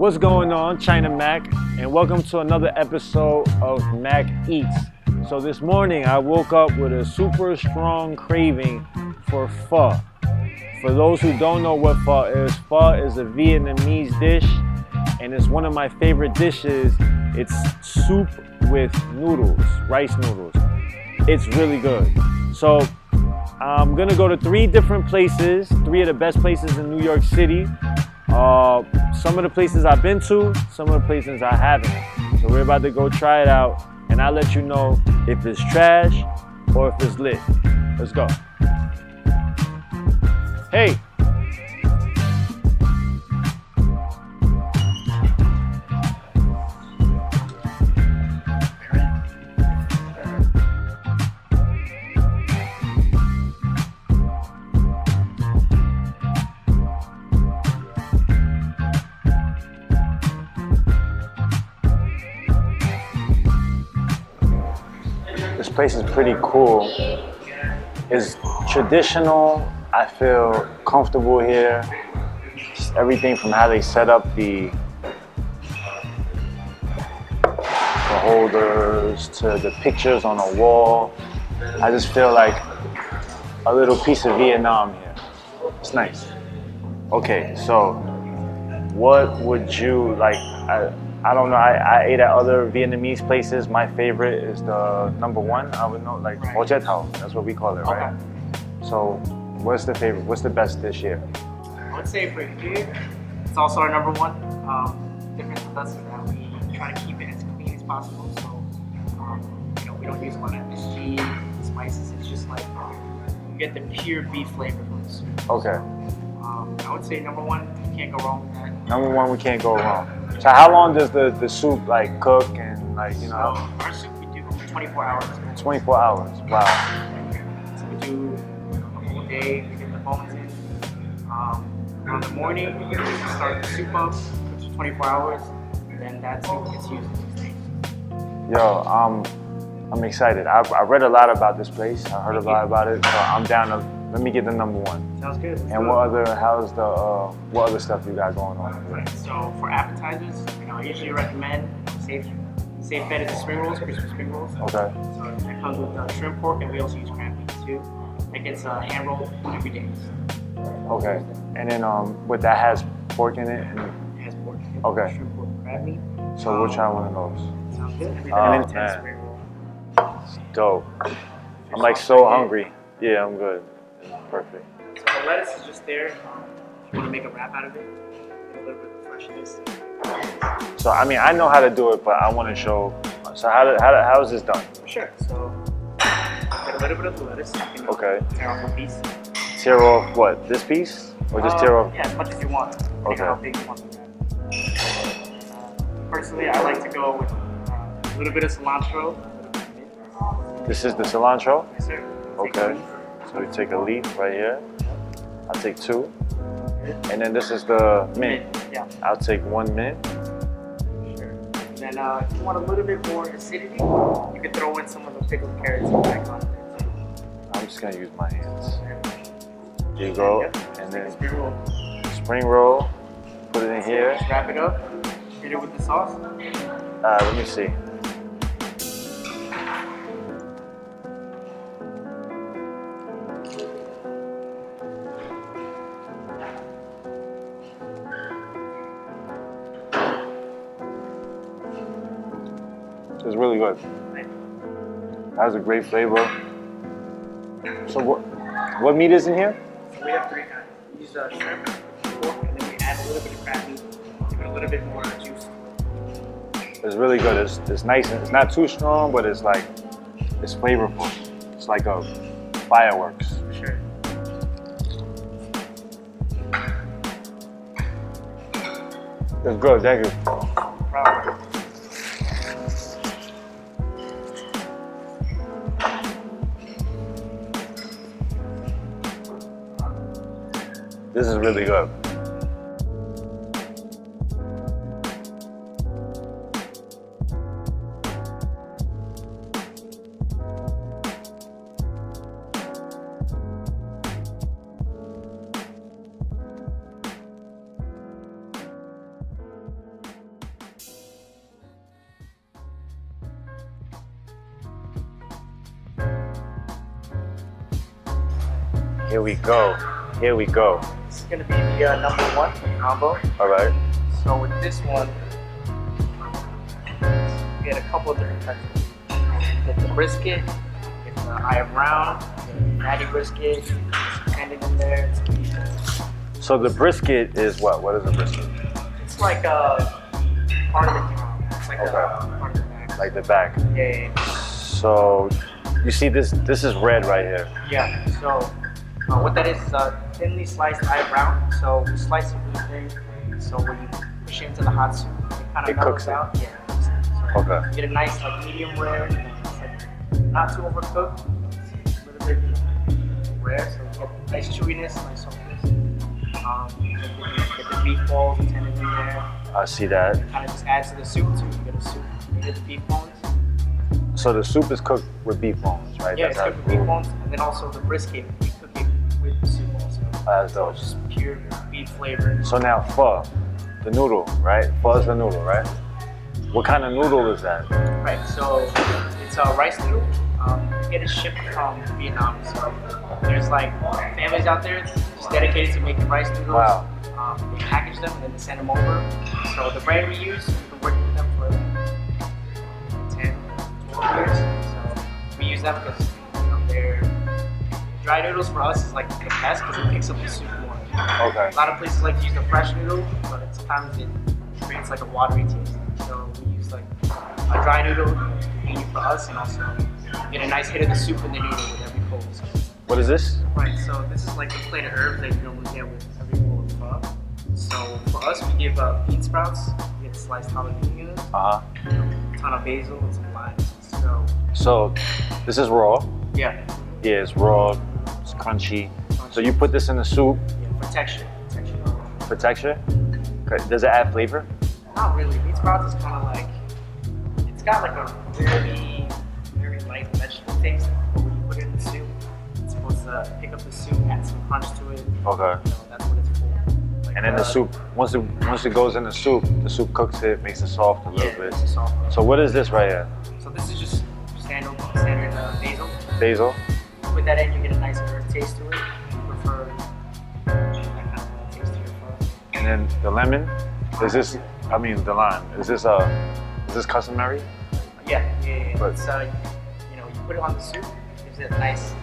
What's going on, China Mac, and welcome to another episode of Mac Eats. So this morning I woke up with a super strong craving for pho. For those who don't know what pho is a Vietnamese dish, and it's one of my favorite dishes. It's soup with noodles, rice noodles. It's really good. So I'm gonna go to three different places, three of the best places in New York City. Some of the places I've been to, some of the places I haven't. So we're about to go try it out, and I'll let you know if it's trash or if it's lit. Let's go. Hey. This place is pretty cool. It's traditional. I feel comfortable here. Just everything from how they set up the holders to the pictures on the wall. I just feel like a little piece of Vietnam here. It's nice. Okay, so what would you like? I don't know. I ate at other Vietnamese places. My favorite is the number one. I would know, like Pho Tasting. That's what we call it, right? Okay. So, what's the favorite? What's the best dish here? I would say for here, it's also our number one. Difference with us is that we try to keep it as clean as possible. So, we don't use a lot of MSG, spices. It's just like you get the pure beef flavor from the soup. Okay. I would say number one, you can't go wrong with that. Number one, we can't go wrong. So how long does the soup like cook and like, you know? So our soup we do 24 hours. 24 hours, wow. So we do a whole day, we get the bones in. In the morning, we start the soup up, cooks for 24 hours, and then that soup gets used the next day. Yo, I'm excited. I read a lot about this place. I heard a lot about it, so I'm down to, let me get the number one. Sounds good. And what other stuff you got going on? Right. So for appetizers, I usually recommend safe bet is the spring rolls, crispy spring rolls. Okay. So that comes with shrimp pork, and we also use crab meat too. That gets hand rolled every day. Okay. And then what that has pork in it? It has pork. Okay. Shrimp pork, crab meat. So we'll try one of those. Sounds good. And Man. spring roll. It's dope. I'm like so hungry. Yeah, I'm good. Perfect. So the lettuce is just there. If you want to make a wrap out of it, get a little bit of freshness. So I mean, I know how to do it, but I want to show. So how is this done? Sure. So get a little bit of the lettuce. Okay. Tear off a piece. Tear off what? This piece, or just tear off? Yeah, as much as you want. Okay. How big you want the wrap. Personally, I like to go with a little bit of cilantro. This is the cilantro. Yes, sir. Okay. So we take a leaf right here. I'll take two. And then this is the mint. Yeah. I'll take 1 mint. Sure. And then if you want a little bit more acidity, you can throw in some of the pickled carrots and back on it. I'm just gonna use my hands. Here you go. And then spring roll. Spring roll. Put it in here. Just wrap it up. Hit it with the sauce. Let me see. It's really good. That has a great flavor. So what meat is in here? So we have three kinds. We use shrimp, pork, and then we add a little bit of crab meat. Give it a little bit more juice. It's really good. It's nice and it's not too strong, but it's like it's flavorful. It's like a fireworks. For sure. It's good. Thank you. Problem. This is really good. Here we go. Here we go. This is gonna be the number one combo. All right. So with this one, you get a couple of different types. You get the brisket, you get the eye of round, you get the fatty brisket, some tendon in there. It's pretty good. So the brisket is what? What is a brisket? It's like a part of the cow. It's like Okay. a part of the back. Like the back. Yeah. So you see this is red right here. Yeah. So what that is thinly sliced eye of round. So we slice it really thin. So when you push it into the hot soup, it kind of cooks melts it. out. Yeah. So Okay. you get a nice like medium rare. It's like not too overcooked. It's a little bit rare, so you get nice chewiness, nice softness. You get the beef balls and tendons in there. I see that. Kind of just adds to the soup too. You get a soup. You get the beef bones. So the soup is cooked with beef bones, right? Yeah, That's it's cooked with beef bones, and then also the brisket. We cook it with the soup also. That's So dope. it's just pure beef flavor. So now pho, the noodle, right? Pho is the noodle, right? What kind of noodle is that? Right. So it's a rice noodle. You get it shipped from Vietnam. So there's like families out there just dedicated to making rice noodles. Wow. They package them and then they send them over. So the brand we use, we've been working with them for 10, 12 years. So we use them because they're dry noodles for us is like the best because it picks up the soup more. Okay. A lot of places like to use the fresh noodle, but sometimes it creates like a watery taste. So we use like a dry noodle, convenient for us, and also get a nice hit of the soup in the noodle with every bowl. So, What is this? right, so this is like the plate of herbs that you normally get with every bowl of pho. So for us, we give bean sprouts, we get sliced jalapenos, Uh-huh. a ton of basil, and some limes. So this is raw. Yeah, Yeah, it's raw, it's crunchy. So you put this in the soup yeah, for texture. for texture? Okay. Does it add flavor? Not really. Bean sprouts is kind of like, it's got like a very, very light vegetable taste, but when you put it in the soup, it's supposed to pick up the soup, add some crunch to it. Okay. That's what it's for. Like, And then the soup, once it goes in the soup cooks it, makes it soft a little bit. It's soft. So what is this right here? So this is just standard basil. Basil? With that in, you get a nice herb taste to it. You prefer that kind of taste to your pho. And then the lemon? Is this, I mean the lime, is this customary? Yeah. But- It's you put it on the soup, gives it a nice,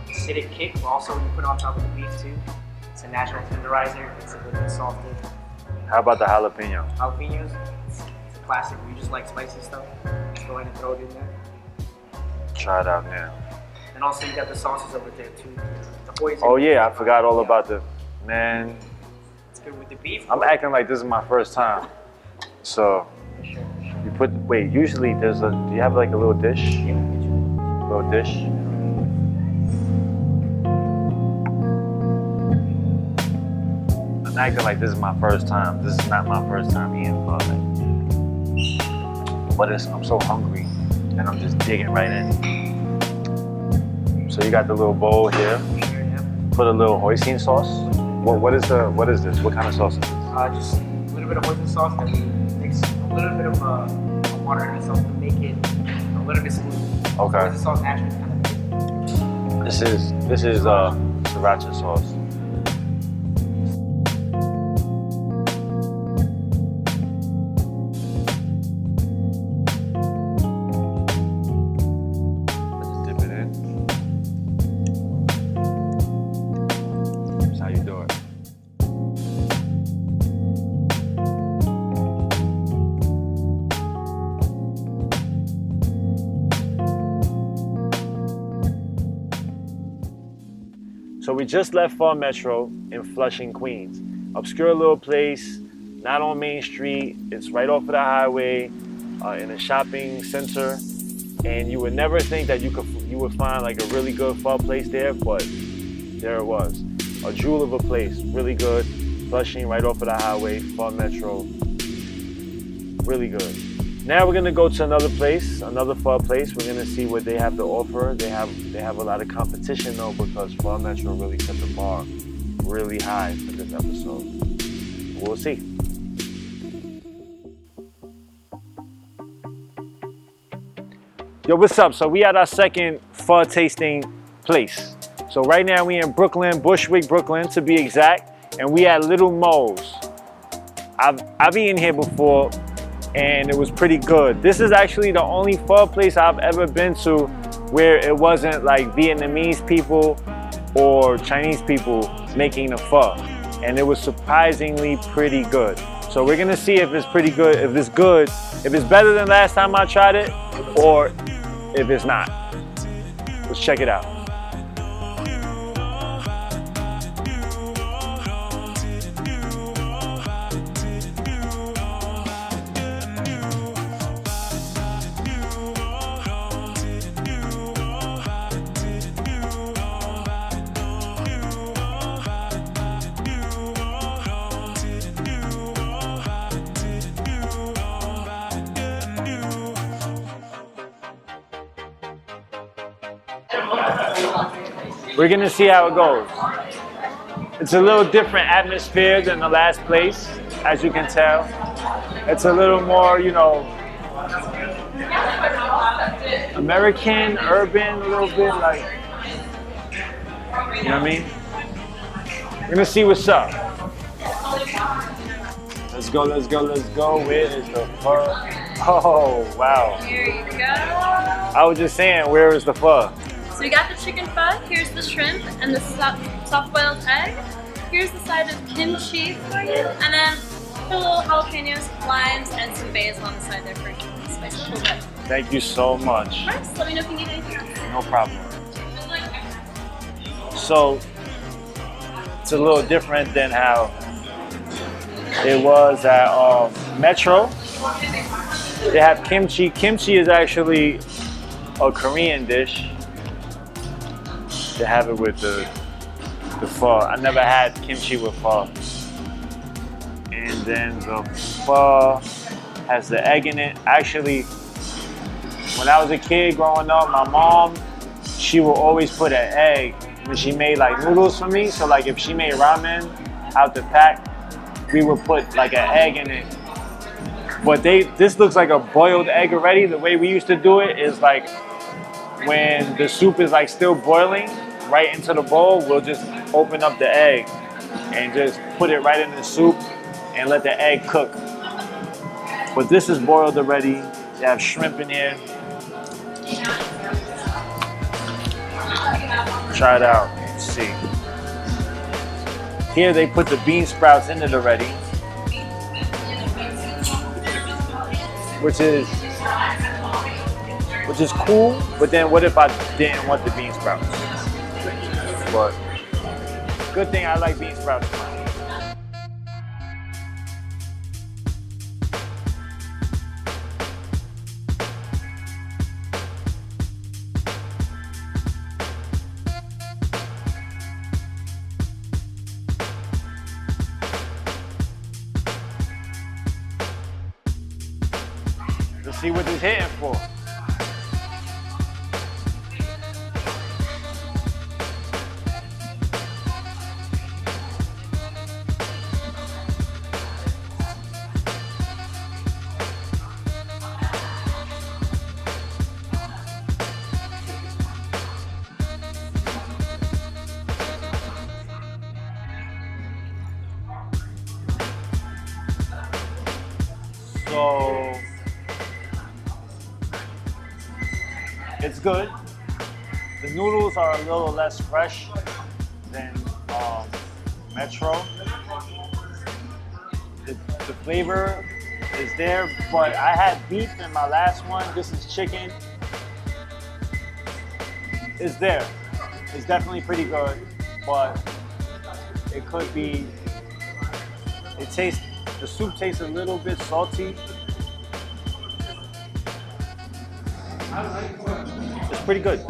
acidic kick. But also, you put it on top of the beef too. It's a natural tenderizer. It's a little bit softer. How about the jalapeno? Jalapenos. It's a classic. We just like spicy stuff. Just go ahead and throw it in there. Try it out now. And also, you got the sauces over there too. The hoisin. Oh yeah, I forgot all about the, man, It's good with the beef. I'm acting like this is my first time. So, Sure. you put, wait, usually do you have like a little dish? Yeah, get you. Little dish? I'm acting like this is my first time. This is not my first time eating pho. But I'm so hungry and I'm just digging right in. So you got the little bowl here. Sure, yeah. Put a little hoisin sauce. What is this? What kind of sauce is this? Just a little bit of hoisin sauce that we mix a little bit of water in the sauce to make it a little bit smooth. Okay. Hoisin sauce naturally kind of. This is sriracha sauce. Let's dip it in. That's how you do it. So we just left Pho Metro in Flushing, Queens. Obscure little place, not on Main Street. It's right off of the highway in a shopping center. And you would never think that you would find like a really good pho place there, but there it was. A jewel of a place, really good. Flushing, right off of the highway, Pho Metro. Really good. Now we're gonna go to another place, another pho place. We're gonna see what they have to offer. They have a lot of competition though, because Pho Metro really set the bar really high for this episode. We'll see. Yo, what's up? So we at our second pho tasting place. So right now we in Brooklyn, Bushwick, Brooklyn to be exact, and we at Little Mo's. I've eaten here before, and it was pretty good. This is actually the only pho place I've ever been to where it wasn't like Vietnamese people or Chinese people making the pho, and it was surprisingly pretty good. So we're gonna see if it's pretty good, if it's good, if it's better than last time I tried it, or if it's not. Let's check it out. We're gonna see how it goes. It's a little different atmosphere than the last place, as you can tell. It's a little more, you know, American, urban, a little bit like, you know what I mean? We're gonna see what's up. Let's go, let's go, let's go. Where is the pho? Oh, wow. Here you go. I was just saying, where is the pho? So we got the chicken pho, here's the shrimp and the soft-boiled egg. Here's the side of kimchi for you, and then put a little jalapenos, limes, and some basil on the side there for you. Spice it a little bit. Thank you so much. Of course, let me know if you need anything else. No problem. So, it's a little different than how it was at Metro. They have kimchi. Kimchi is actually a Korean dish. They have it with the pho. I never had kimchi with pho. And then the pho has the egg in it. Actually, when I was a kid growing up, my mom, she would always put an egg when she made like noodles for me. So like if she made ramen out the pack, we would put like an egg in it. But this looks like a boiled egg already. The way we used to do it is like when the soup is like still boiling, right into the bowl, we'll just open up the egg and just put it right in the soup and let the egg cook. But this is boiled already. They have shrimp in here. Try it out, let's see. Here they put the bean sprouts in it already, which is cool, but then what if I didn't want the bean sprouts? But good thing I like bean sprouts. Let's see what this hitting for. So it's good. The noodles are a little less fresh than Metro. The flavor is there, but I had beef in my last one. This is chicken. It's there. It's definitely pretty good, but it could be, the soup tastes a little bit salty. It's pretty good.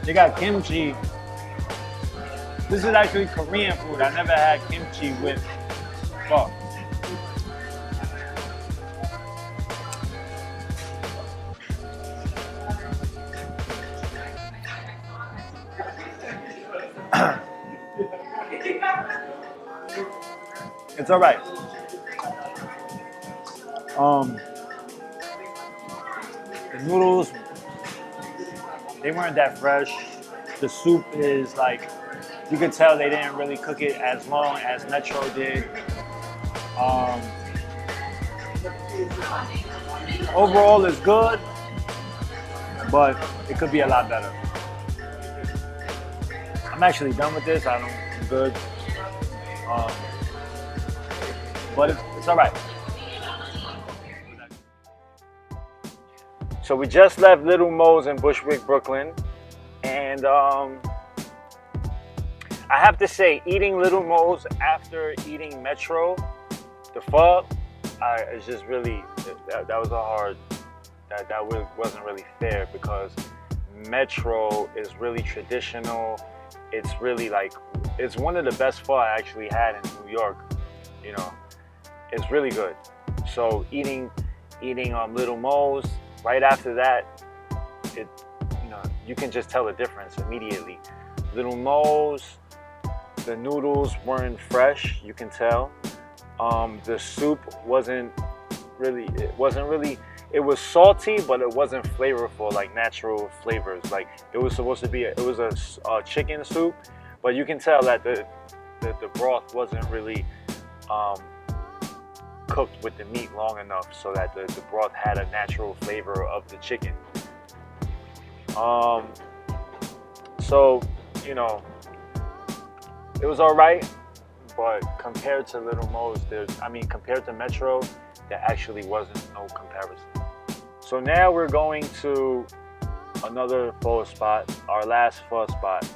They got kimchi This is actually Korean food. I never had kimchi with pho. It's all right. The noodles, they weren't that fresh. The soup is like, you could tell they didn't really cook it as long as Metro did. Overall, it's good, but it could be a lot better. I'm actually done with this. I'm good. But it's all right. So we just left Little Mo's in Bushwick, Brooklyn, and I have to say, eating Little Mo's after eating Metro, the pho, it's just really, that was a hard, that wasn't really fair, because Metro is really traditional. It's really like, it's one of the best pho I actually had in New York. You know, it's really good. So eating Little Mo's, right after that, you can just tell the difference immediately. Little Mo's, the noodles weren't fresh, you can tell. The soup wasn't really, it was salty, but it wasn't flavorful, like natural flavors. Like it was supposed to be, it was a chicken soup, but you can tell that the broth wasn't really cooked with the meat long enough so that the broth had a natural flavor of the chicken. So, you know, it was all right, but compared to Little Mo's, compared to Metro, there actually wasn't no comparison. So now we're going to another pho spot, our last pho spot.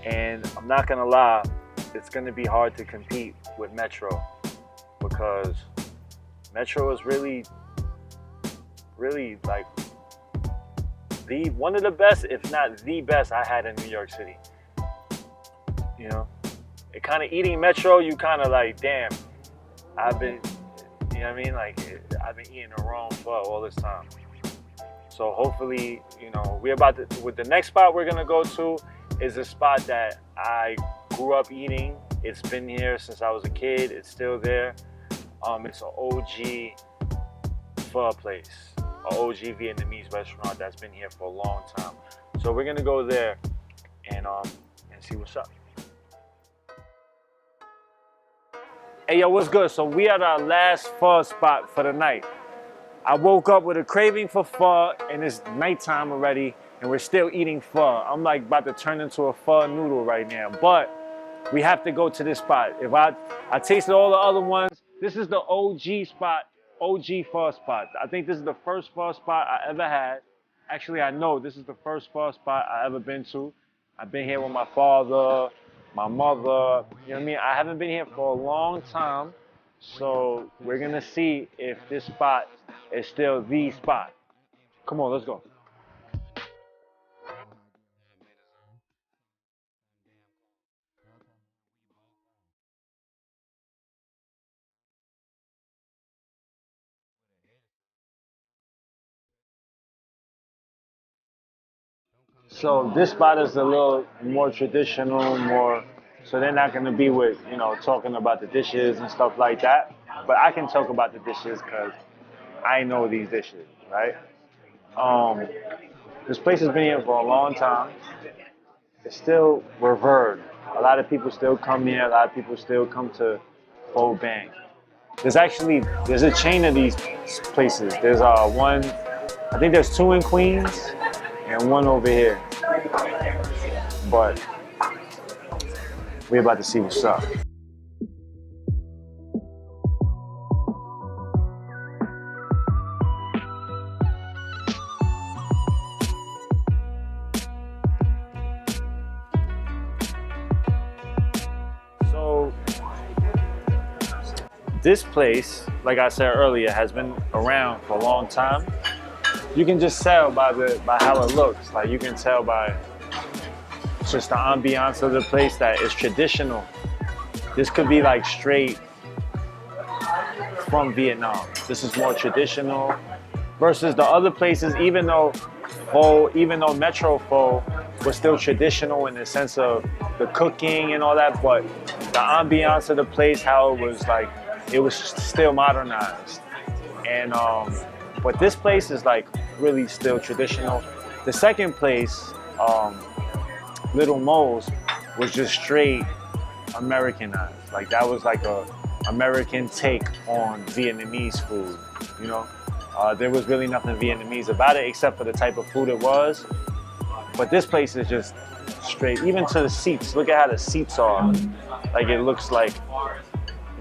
And I'm not gonna lie, it's gonna be hard to compete with Metro, because Metro is really like one of the best, if not the best, I had in New York City. You know, it kind of eating Metro, you kind of like, damn, I've been, you know what I mean? Like, I've been eating the wrong pho all this time. So hopefully, you know, with the next spot we're gonna go to is a spot that I grew up eating. It's been here since I was a kid. It's still there. It's an OG pho place, an OG Vietnamese restaurant that's been here for a long time. So we're gonna go there and see what's up. Hey yo, what's good? So we at our last pho spot for the night. I woke up with a craving for pho, and it's nighttime already, and we're still eating pho. I'm like about to turn into a pho noodle right now, but we have to go to this spot. If I tasted all the other ones, this is the OG spot, OG pho spot. I think this is the first pho spot I ever had. Actually, I know this is the first pho spot I ever been to. I've been here with my father, my mother, you know what I mean? I haven't been here for a long time, so we're gonna see if this spot is still the spot. Come on, let's go. So this spot is a little more traditional, so they're not gonna be with, you know, talking about the dishes and stuff like that. But I can talk about the dishes because I know these dishes, right? This place has been here for a long time. It's still revered. A lot of people still come here. A lot of people still come to Pho Bang. There's a chain of these places. There's one, I think there's two in Queens and one over here. But we're about to see what's up. So this place, like I said earlier, has been around for a long time. You can just tell by how it looks. Like you can tell by It's just the ambiance of the place that is traditional. This could be like straight from Vietnam. This is more traditional versus the other places, even though Metro Pho was still traditional in the sense of the cooking and all that, but the ambiance of the place, how it was still modernized. And but this place is like really still traditional. The second place, Little Mo's, was just straight Americanized. Like that was like a American take on Vietnamese food, you know? There was really nothing Vietnamese about it except for the type of food it was. But this place is just straight, even to the seats. Look at how the seats are. Like it looks like,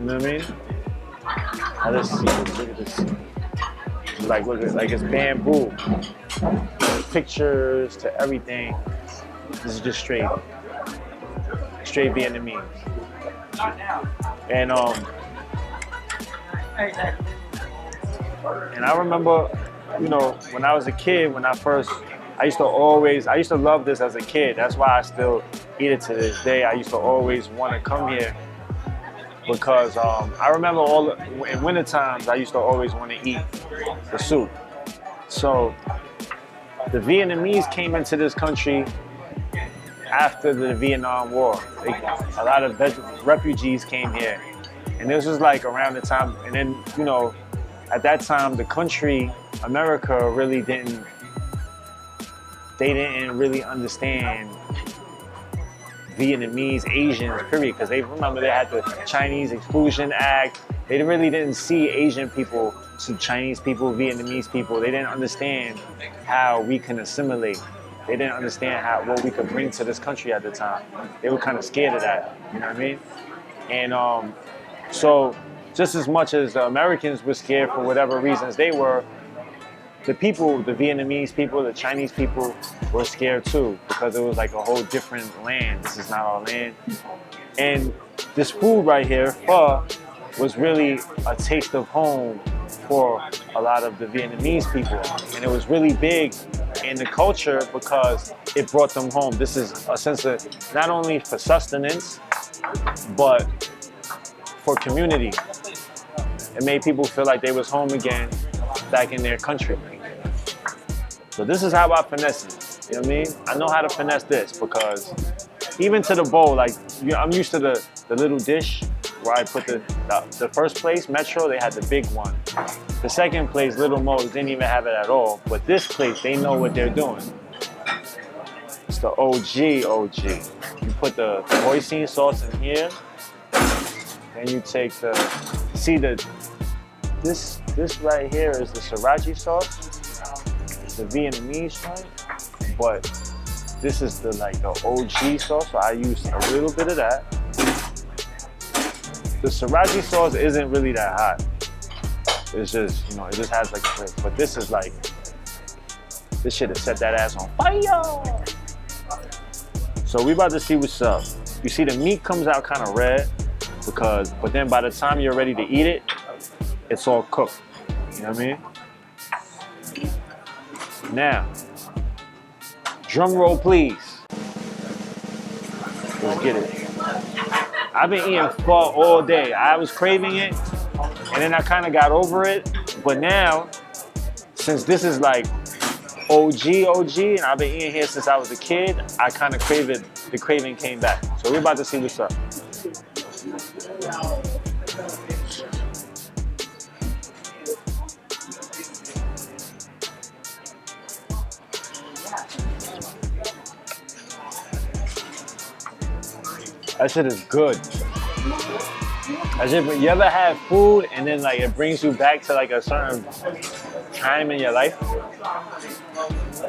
you know what I mean? How this seat, look at this seat. Like look at, like it's bamboo. There's pictures to everything. This is just straight Vietnamese. And I remember, you know, when I was a kid, I used to love this as a kid. That's why I still eat it to this day. I used to always want to come here because I remember in winter times, I used to always want to eat the soup. So the Vietnamese came into this country after the Vietnam War. A lot of refugees came here. And this was like around the time, and then, you know, at that time, the country, America, they didn't really understand Vietnamese, Asians, period, because they had the Chinese Exclusion Act. They really didn't see Asian people, Chinese people, Vietnamese people. They didn't understand how we can assimilate. They didn't understand what we could bring to this country at the time. They were kind of scared of that, you know what I mean? And so just as much as the Americans were scared for whatever reasons they were, the people, the Vietnamese people, the Chinese people were scared too, because it was like a whole different land. This is not our land. And this food right here, pho, was really a taste of home for a lot of the Vietnamese people. And it was really big in the culture because it brought them home. This is a sense of not only for sustenance, but for community. It made people feel like they was home again, back in their country. So this is how I finesse it, you know what I mean? I know how to finesse this because even to the bowl, like I'm used to the little dish where I put the first place, Metro, they had the big one. The second place, Little Mo's, didn't even have it at all. But this place, they know what they're doing. It's the OG. You put the hoisin sauce in here, then you take this right here is the sriracha sauce. It's the Vietnamese one, but this is the OG sauce, so I use a little bit of that. The sriracha sauce isn't really that hot. It's just, it just has like a flavor. But this is like, this shit has set that ass on fire. So we about to see what's up. You see the meat comes out kind of red but then by the time you're ready to eat it, it's all cooked. You know what I mean? Now, drum roll please. Let's get it. I've been eating pho all day. I was craving it, and then I kind of got over it. But now, since this is like OG, and I've been eating here since I was a kid, I kind of crave it. The craving came back. So we're about to see what's up. That shit is good. You ever have food and then it brings you back to a certain time in your life?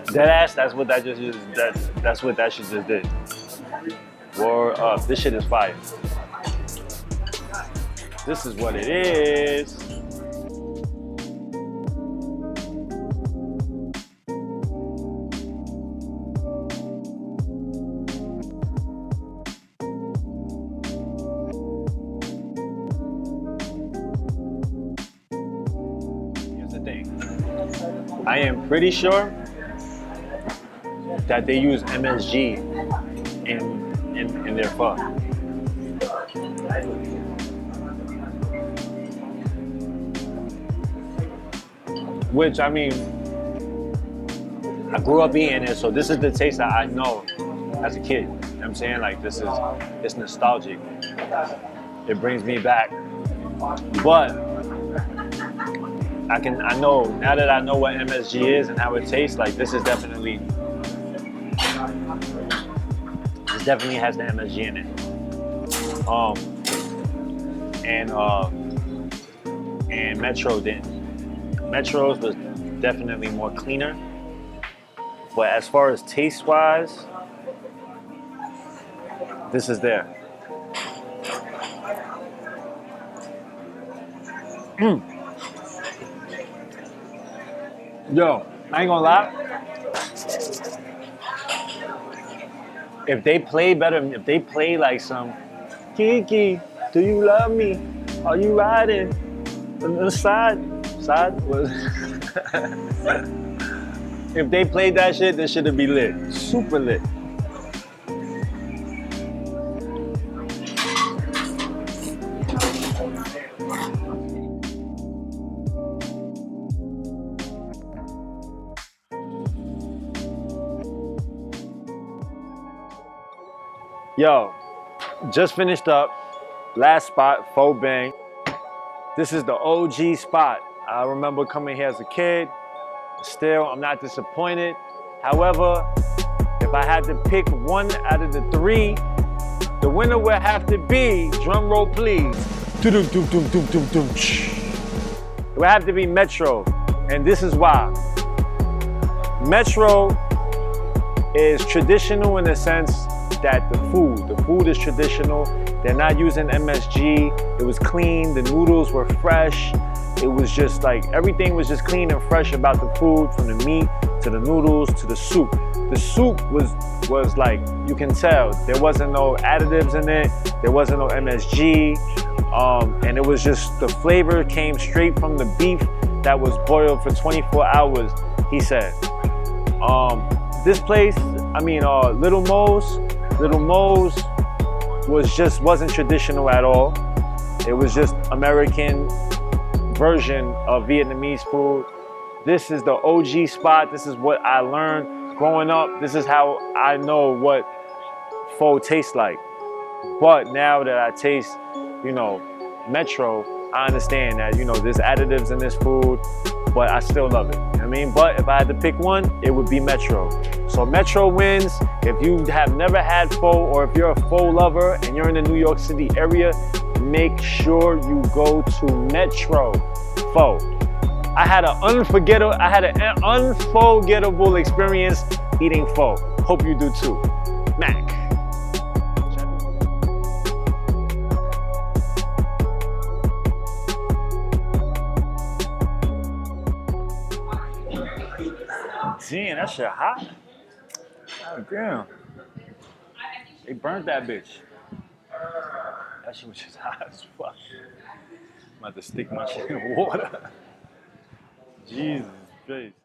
Deadass, that's what that just is. That's what that shit just did. Word up, this shit is fire. This is what it is. I am pretty sure that they use MSG in their pho. Which, I mean, I grew up eating it, so this is the taste that I know as a kid. You know what I'm saying? Like, it's nostalgic. It brings me back. But I know, now that I know what MSG is and how it tastes, like this definitely has the MSG in it. And Metro didn't. Metro's was definitely more cleaner. But as far as taste wise, this is there. Yo, I ain't gonna lie. If they play better, if they play like some Kiki, do you love me? Are you riding? On the side was. If they played that shit, this should be lit. Super lit. Yo, just finished up. Last spot, Pho Bang. This is the OG spot. I remember coming here as a kid. Still, I'm not disappointed. However, if I had to pick one out of the three, the winner would have to be, drum roll please. It would have to be Metro, and this is why. Metro is traditional in the sense that the food is traditional. They're not using MSG. It was clean, the noodles were fresh. It was just like, everything was just clean and fresh about the food, from the meat to the noodles to the soup. The soup was like, you can tell, there wasn't no additives in it, there wasn't no MSG, and it was just, the flavor came straight from the beef that was boiled for 24 hours, he said. This place, I mean, Little Mo's wasn't traditional at all. It was just American version of Vietnamese food. This is the OG spot. This is what I learned growing up. This is how I know what pho tastes like. But now that I taste, Metro, I understand that, there's additives in this food, but I still love it. You know what I mean? But if I had to pick one, it would be Metro. So Metro wins. If you have never had pho, or if you're a pho lover and you're in the New York City area, make sure you go to Metro Pho. I had an unforgettable experience eating pho. Hope you do too. Mac. Damn, that shit hot. Oh, damn. They burnt that bitch. That shit was just hot as fuck. I'm about to stick my shit in water. Jesus Christ.